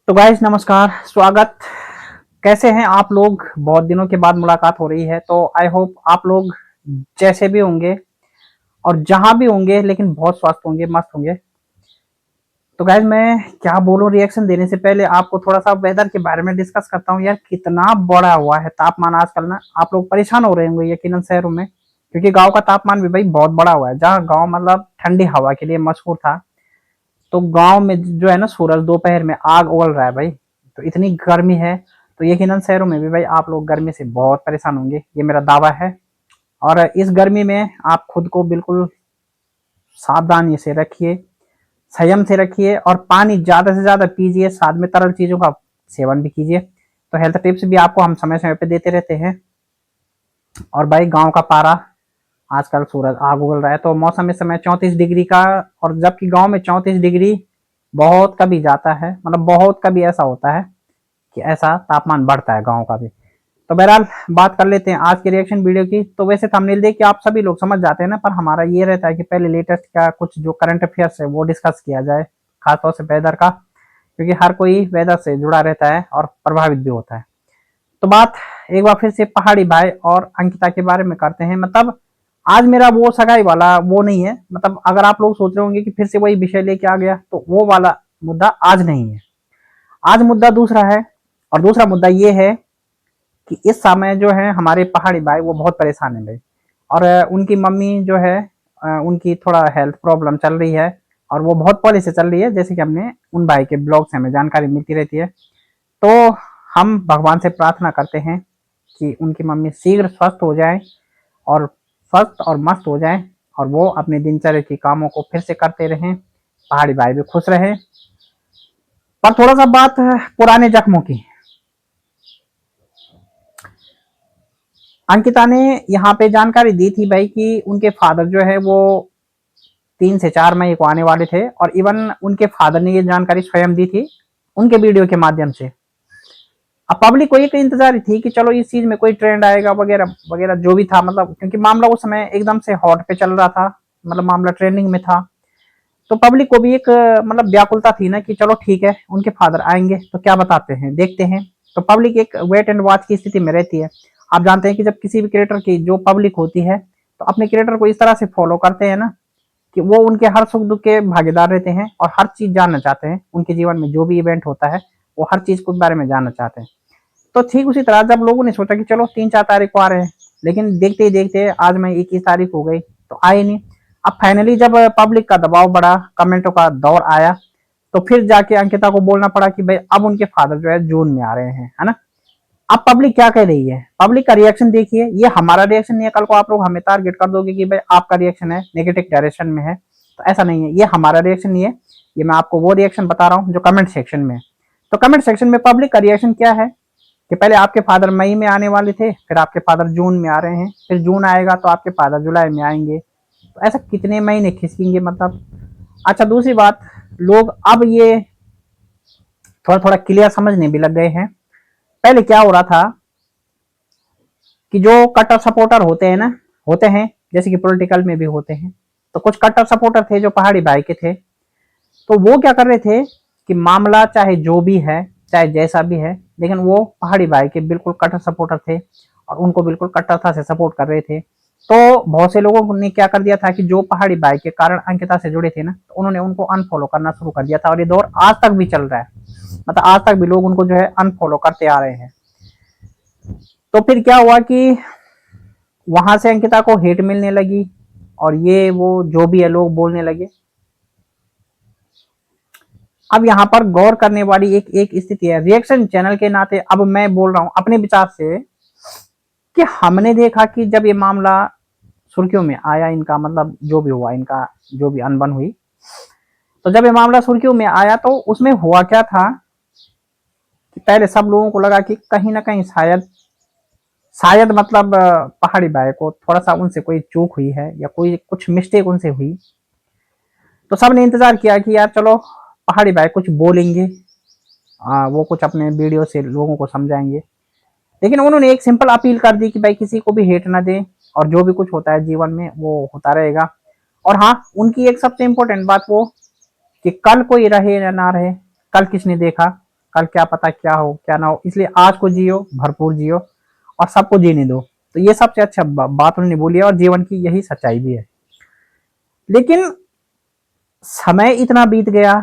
तो गाइस नमस्कार, स्वागत। कैसे हैं आप लोग? बहुत दिनों के बाद मुलाकात हो रही है, तो आई होप आप लोग जैसे भी होंगे और जहां भी होंगे लेकिन बहुत स्वस्थ होंगे, मस्त होंगे। तो गाइस मैं क्या बोलूं, रिएक्शन देने से पहले आपको थोड़ा सा वेदर के बारे में डिस्कस करता हूं। यार कितना बड़ा हुआ है तापमान आजकल ना, आप लोग परेशान हो रहे होंगे यकीनन शहरों में, क्योंकि गांव का तापमान भी भाई बहुत बड़ा हुआ है। जहाँ गांव मतलब ठंडी हवा के लिए मशहूर था, तो गांव में जो है ना सूरज दोपहर में आग उगल रहा है भाई। तो इतनी गर्मी है, तो यकीनन शहरों में भी भाई आप लोग गर्मी से बहुत परेशान होंगे, ये मेरा दावा है। और इस गर्मी में आप खुद को बिल्कुल सावधानी से रखिए, संयम से रखिए, और पानी ज्यादा से ज्यादा पीजिए, साथ में तरल चीजों का सेवन भी कीजिए। तो हेल्थ टिप्स भी आपको हम समय समय पे देते रहते हैं। और भाई गांव का पारा, आजकल सूरज आग उगल रहा है, तो मौसम इस समय 34 डिग्री का। और जबकि गांव में 34 डिग्री बहुत कभी जाता है, मतलब बहुत कभी ऐसा होता है कि ऐसा तापमान बढ़ता है गांव का भी। तो बहरहाल बात कर लेते हैं आज के रिएक्शन वीडियो की। तो वैसे थंबनेल देख के आप सभी लोग समझ जाते हैं ना, पर हमारा ये रहता है कि पहले लेटेस्ट का कुछ जो करंट अफेयर्स है वो डिस्कस किया जाए, खासतौर से वेदर का, क्योंकि हर कोई वेदर से जुड़ा रहता है और प्रभावित भी होता है। तो बात एक बार फिर से पहाड़ी भाई और अंकिता के बारे में करते हैं। मतलब आज मेरा वो सगाई वाला वो नहीं है, मतलब अगर आप लोग सोच रहे होंगे कि फिर से वही विषय लेके आ गया, तो वो वाला मुद्दा आज नहीं है। आज मुद्दा दूसरा है। और दूसरा मुद्दा ये है कि इस समय जो है हमारे पहाड़ी भाई वो बहुत परेशान है भाई। और उनकी मम्मी जो है, उनकी थोड़ा हेल्थ प्रॉब्लम चल रही है, और वो बहुत पहले से चल रही है, जैसे कि हमने उन भाई के ब्लॉग से हमें जानकारी मिलती रहती है। तो हम भगवान से प्रार्थना करते हैं कि उनकी मम्मी शीघ्र स्वस्थ हो जाए, और स्वस्थ और मस्त हो जाए, और वो अपने दिनचर्या के कामों को फिर से करते रहें, पहाड़ी भाई भी खुश रहे। पर थोड़ा सा बात है पुराने जख्मों की। अंकिता ने यहाँ पे जानकारी दी थी भाई कि उनके फादर जो है वो 3 से 4 मई को आने वाले थे, और इवन उनके फादर ने ये जानकारी स्वयं दी थी उनके वीडियो के माध्यम से। अब पब्लिक को एक इंतजार थी कि चलो इस चीज में कोई ट्रेंड आएगा वगैरह वगैरह, जो भी था, मतलब क्योंकि मामला उस समय एकदम से हॉट पे चल रहा था, मतलब मामला ट्रेंडिंग में था। तो पब्लिक को भी एक मतलब व्याकुलता थी ना कि चलो ठीक है उनके फादर आएंगे तो क्या बताते हैं, देखते हैं। तो पब्लिक एक वेट एंड वॉच की स्थिति में रहती है। आप जानते हैं कि जब किसी भी क्रिएटर की जो पब्लिक होती है, तो अपने क्रिएटर को इस तरह से फॉलो करते हैं ना कि वो उनके हर सुख दुख के भागीदार रहते हैं, और हर चीज जानना चाहते हैं। उनके जीवन में जो भी इवेंट होता है वो हर चीज के बारे में जानना चाहते हैं। तो ठीक उसी तरह जब लोगों ने सोचा कि चलो 3-4 तारीख को आ रहे हैं, लेकिन देखते ही देखते आज में 21 तारीख हो गई तो आए नहीं। अब फाइनली जब पब्लिक का दबाव बढ़ा, कमेंटों का दौर आया, तो फिर जाके अंकिता को बोलना पड़ा कि भाई अब उनके फादर जो है जून में आ रहे हैं, है ना। अब पब्लिक क्या कह रही है, पब्लिक का रिएक्शन देखिए। ये हमारा रिएक्शन नहीं है, कल को आप लोग हमें टारगेट कर दोगे कि भाई आपका रिएक्शन है नेगेटिव डायरेक्शन में है, तो ऐसा नहीं है। ये हमारा रिएक्शन नहीं है, ये मैं आपको वो रिएक्शन बता रहा हूँ जो कमेंट सेक्शन में है। तो कमेंट सेक्शन में पब्लिक का रिएक्शन क्या है कि पहले आपके फादर मई में आने वाले थे, फिर आपके फादर जून में आ रहे हैं, फिर जून आएगा तो आपके फादर जुलाई में आएंगे। तो ऐसा कितने महीने खिसकेंगे मतलब। अच्छा दूसरी बात, लोग अब ये थोड़ा थोड़ा क्लियर समझने भी लग गए हैं। पहले क्या हो रहा था कि जो कट्टर सपोर्टर होते हैं ना, होते हैं, जैसे कि पॉलिटिकल में भी होते हैं, तो कुछ कट्टर सपोर्टर थे जो पहाड़ी भाई के थे। तो वो क्या कर रहे थे कि मामला चाहे जो भी है, चाहे जैसा भी है, लेकिन वो पहाड़ी भाई के बिल्कुल कट्टर सपोर्टर थे, और उनको बिल्कुल कट्टरता से सपोर्ट कर रहे थे। तो बहुत से लोगों ने क्या कर दिया था कि जो पहाड़ी भाई के कारण अंकिता से जुड़े थे ना, तो उन्होंने उनको अनफॉलो करना शुरू कर दिया था, और ये दौर आज तक भी चल रहा है। मतलब आज तक भी लोग उनको जो है अनफॉलो करते आ रहे हैं। तो फिर क्या हुआ कि वहां से अंकिता को हेट मिलने लगी, और ये वो जो भी है लोग बोलने लगे। अब यहाँ पर गौर करने वाली एक एक स्थिति है रिएक्शन चैनल के नाते। अब मैं बोल रहा हूं अपने विचार से कि हमने देखा कि जब ये मामला सुर्खियों में आया, इनका मतलब जो भी हुआ, इनका जो भी अनबन हुई, तो जब ये मामला सुर्खियों में आया तो उसमें हुआ क्या था कि पहले सब लोगों को लगा कि कहीं ना कहीं शायद शायद मतलब पहाड़ी भाई को थोड़ा सा उनसे कोई चूक हुई है, या कोई कुछ मिस्टेक उनसे हुई। तो सबने इंतजार किया कि यार चलो पहाड़ी भाई कुछ बोलेंगे, वो कुछ अपने वीडियो से लोगों को समझाएंगे। लेकिन उन्होंने एक सिंपल अपील कर दी कि भाई किसी को भी हेट ना दे, और जो भी कुछ होता है जीवन में वो होता रहेगा। और हाँ, उनकी एक सबसे इंपॉर्टेंट बात वो कि कल कोई रहे या ना रहे, कल किसने देखा, कल क्या पता क्या हो क्या ना हो, इसलिए आज को जियो, भरपूर जियो और सबको जीने दो। तो ये सबसे अच्छा बात उन्होंने बोली है और जीवन की यही सच्चाई भी है। लेकिन समय इतना बीत गया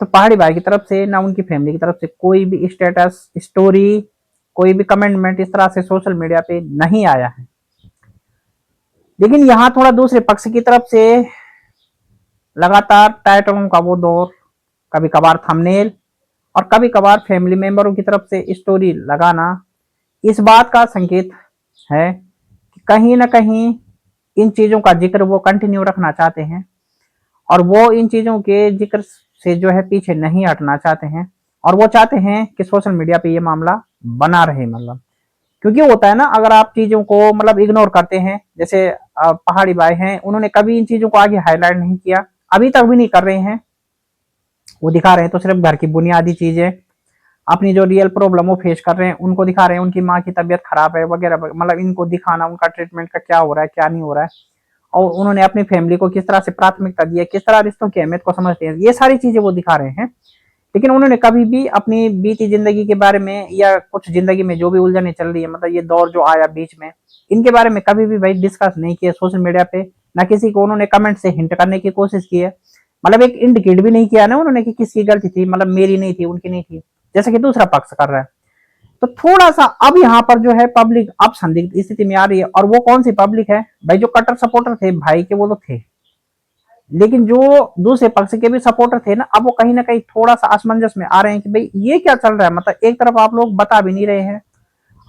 तो पहाड़ी भाई की तरफ से ना उनकी फैमिली की तरफ से कोई भी स्टेटस स्टोरी, कोई भी कमेंटमेंट इस तरह से सोशल मीडिया पे नहीं आया है। लेकिन यहाँ थोड़ा दूसरे पक्ष की तरफ से लगातार टाइटलों का वो दौर, कभी कभार थंबनेल और कभी कभार फैमिली मेंबरों की तरफ से स्टोरी लगाना इस बात का संकेत है कि कहीं ना कहीं इन चीजों का जिक्र वो कंटिन्यू रखना चाहते हैं और वो इन चीजों के जिक्र से जो है पीछे नहीं हटना चाहते हैं और वो चाहते हैं कि सोशल मीडिया पे ये मामला बना रहे। मतलब क्योंकि होता है ना, अगर आप चीजों को मतलब इग्नोर करते हैं, जैसे पहाड़ी भाई हैं, उन्होंने कभी इन चीजों को आगे हाईलाइट नहीं किया, अभी तक भी नहीं कर रहे हैं। वो दिखा रहे हैं तो सिर्फ घर की बुनियादी चीजें, अपनी जो रियल प्रॉब्लम वो फेस कर रहे हैं उनको दिखा रहे हैं, उनकी माँ की तबीयत खराब है वगैरह, मतलब इनको दिखाना उनका ट्रीटमेंट का क्या हो रहा है क्या नहीं हो रहा है, और उन्होंने अपनी फैमिली को किस तरह से प्राथमिकता दी है, किस तरह रिश्तों की अहमियत को समझते हैं, ये सारी चीजें वो दिखा रहे हैं। लेकिन उन्होंने कभी भी अपनी बीती जिंदगी के बारे में या कुछ जिंदगी में जो भी उलझने चल रही है, मतलब ये दौर जो आया बीच में, इनके बारे में कभी भी भाई डिस्कस नहीं किया सोशल मीडिया पे। ना किसी को उन्होंने कमेंट से हिंट करने की कोशिश की है, मतलब एक इंडिकेट भी नहीं किया ना उन्होंने कि किसकी गलती थी, मतलब मेरी नहीं थी उनकी नहीं थी, जैसे कि दूसरा पक्ष कर रहा है। तो थोड़ा सा अब यहाँ पर जो है पब्लिक अब संदिग्ध स्थिति में आ रही है, और वो कौन सी पब्लिक है भाई, जो कट्टर सपोर्टर थे भाई के वो तो थे, लेकिन जो दूसरे पक्ष के भी सपोर्टर थे ना, अब वो कहीं ना कहीं थोड़ा सा असमंजस में आ रहे हैं कि भाई ये क्या चल रहा है। मतलब एक तरफ आप लोग बता भी नहीं रहे हैं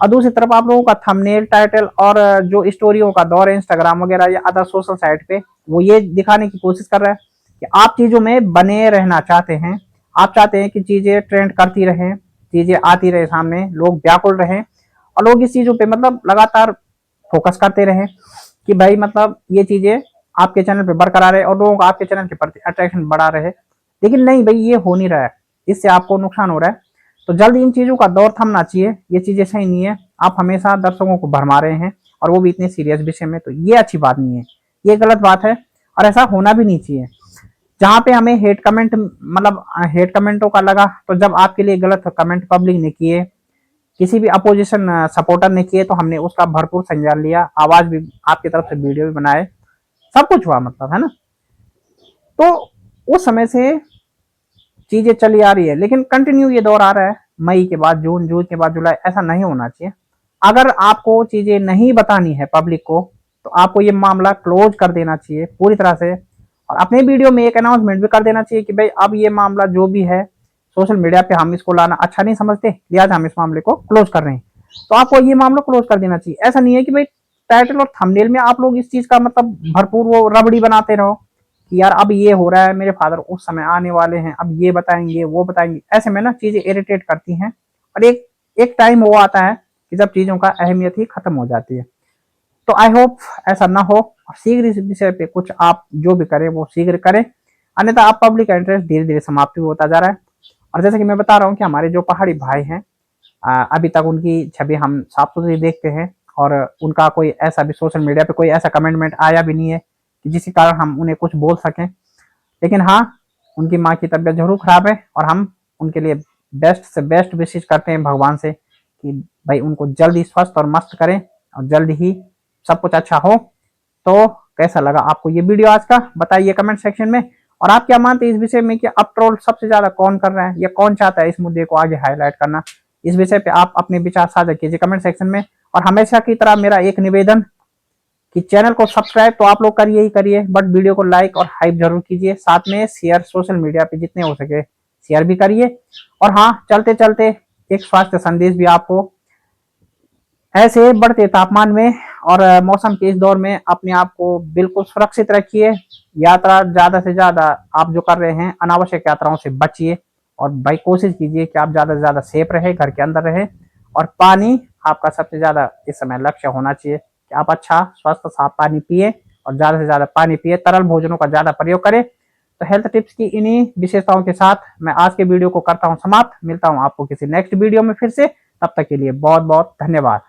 और दूसरी तरफ आप लोगों का थंबनेल टाइटल और जो स्टोरियों का दौर है इंस्टाग्राम वगैरह या अदर सोशल साइट पे, वो ये दिखाने की कोशिश कर रहा है कि आप चीजों में बने रहना चाहते हैं, आप चाहते हैं कि चीजें ट्रेंड करती रहें, चीजें आती रहे सामने, लोग व्याकुल रहें और लोग इस चीजों पे मतलब लगातार फोकस करते रहें कि भाई मतलब ये चीजें आपके चैनल पे बरकरार है और लोगों को आपके चैनल के प्रति अट्रैक्शन बढ़ा रहे। लेकिन नहीं भाई, ये हो नहीं रहा है, इससे आपको नुकसान हो रहा है। तो जल्द इन चीजों का दौर थमना चाहिए, ये चीजें सही नहीं है। आप हमेशा दर्शकों को भरमा रहे हैं और वो भी इतने सीरियस विषय में, तो ये अच्छी बात नहीं है, ये गलत बात है और ऐसा होना भी नहीं चाहिए। जहां पे हमें हेट कमेंट, मतलब हेट कमेंटों का लगा, तो जब आपके लिए गलत कमेंट पब्लिक ने किए, किसी भी अपोजिशन सपोर्टर ने किए, तो हमने उसका भरपूर संज्ञान लिया, आवाज भी आपकी तरफ से वीडियो भी बनाए, सब कुछ हुआ, मतलब है ना। तो उस समय से चीजें चली आ रही है, लेकिन कंटिन्यू ये दौर आ रहा है, मई के बाद जून, जून के बाद जुलाई, ऐसा नहीं होना चाहिए। अगर आपको चीजें नहीं बतानी है पब्लिक को, तो आपको ये मामला क्लोज कर देना चाहिए पूरी तरह से, और अपने वीडियो में एक अनाउंसमेंट भी कर देना चाहिए कि भाई अब ये मामला जो भी है सोशल मीडिया पे हम इसको लाना अच्छा नहीं समझते, लिहाजा हम इस मामले को क्लोज कर रहे हैं। तो आपको ये मामला क्लोज कर देना चाहिए। ऐसा नहीं है कि भाई टाइटल और थंबनेल में आप लोग इस चीज का मतलब भरपूर वो रबड़ी बनाते रहो कि यार अब ये हो रहा है, मेरे फादर उस समय आने वाले हैं, अब ये बताएंगे वो बताएंगे, ऐसे में ना चीजें इरिटेट करती हैं और एक एक टाइम वो आता है कि जब चीजों का अहमियत ही खत्म हो जाती है। तो आई होप ऐसा ना हो और शीघ्र इस विषय पे कुछ आप जो भी करें वो शीघ्र करें, अन्यथा आप पब्लिक इंटरेस्ट धीरे धीरे समाप्ति होता जा रहा है। और जैसे कि मैं बता रहा हूँ कि हमारे जो पहाड़ी भाई हैं, अभी तक उनकी छवि हम साफ सुथरी देखते हैं और उनका कोई ऐसा भी सोशल मीडिया पे कोई ऐसा कमेंटमेंट आया भी नहीं है कि जिसके कारण हम उन्हें कुछ बोल सकें। लेकिन हाँ, उनकी माँ की तबीयत जरूर खराब है और हम उनके लिए बेस्ट से बेस्ट विशेष करते हैं भगवान से कि भाई उनको जल्दी स्वस्थ और मस्त करें और जल्द ही सब कुछ अच्छा हो। तो कैसा लगा आपको ये वीडियो आज का, बताइए कमेंट सेक्शन में। और आप क्या मानते हैं इस विषय में कि अब ट्रोल सबसे ज्यादा कौन कर रहा है या कौन चाहता है इस मुद्दे को आगे हाईलाइट करना, इस विषय पे आप अपने विचार साझा कीजिए कमेंट सेक्शन में। और हमेशा की तरह मेरा एक निवेदन कि चैनल को सब्सक्राइब तो आप लोग करिए ही करिए, बट वीडियो को लाइक और हाइप जरूर कीजिए, साथ में शेयर सोशल मीडिया पे जितने हो सके शेयर भी करिए। और हाँ, चलते चलते एक स्वास्थ्य संदेश भी आपको, ऐसे बढ़ते तापमान में और मौसम के इस दौर में अपने आप को बिल्कुल सुरक्षित रखिए। यात्रा ज्यादा से ज्यादा आप जो कर रहे हैं अनावश्यक यात्राओं से बचिए और भाई कोशिश कीजिए कि आप ज्यादा से ज्यादा सेफ रहे, घर के अंदर रहे। और पानी आपका सबसे ज्यादा इस समय लक्ष्य होना चाहिए कि आप अच्छा स्वस्थ साफ पानी पिए और ज्यादा से ज्यादा पानी पिए, तरल भोजनों का ज्यादा प्रयोग करें। तो हेल्थ टिप्स की इन्हीं विशेषताओं के साथ मैं आज के वीडियो को करता हूं समाप्त। मिलता हूं आपको किसी नेक्स्ट वीडियो में फिर से, तब तक के लिए बहुत बहुत धन्यवाद।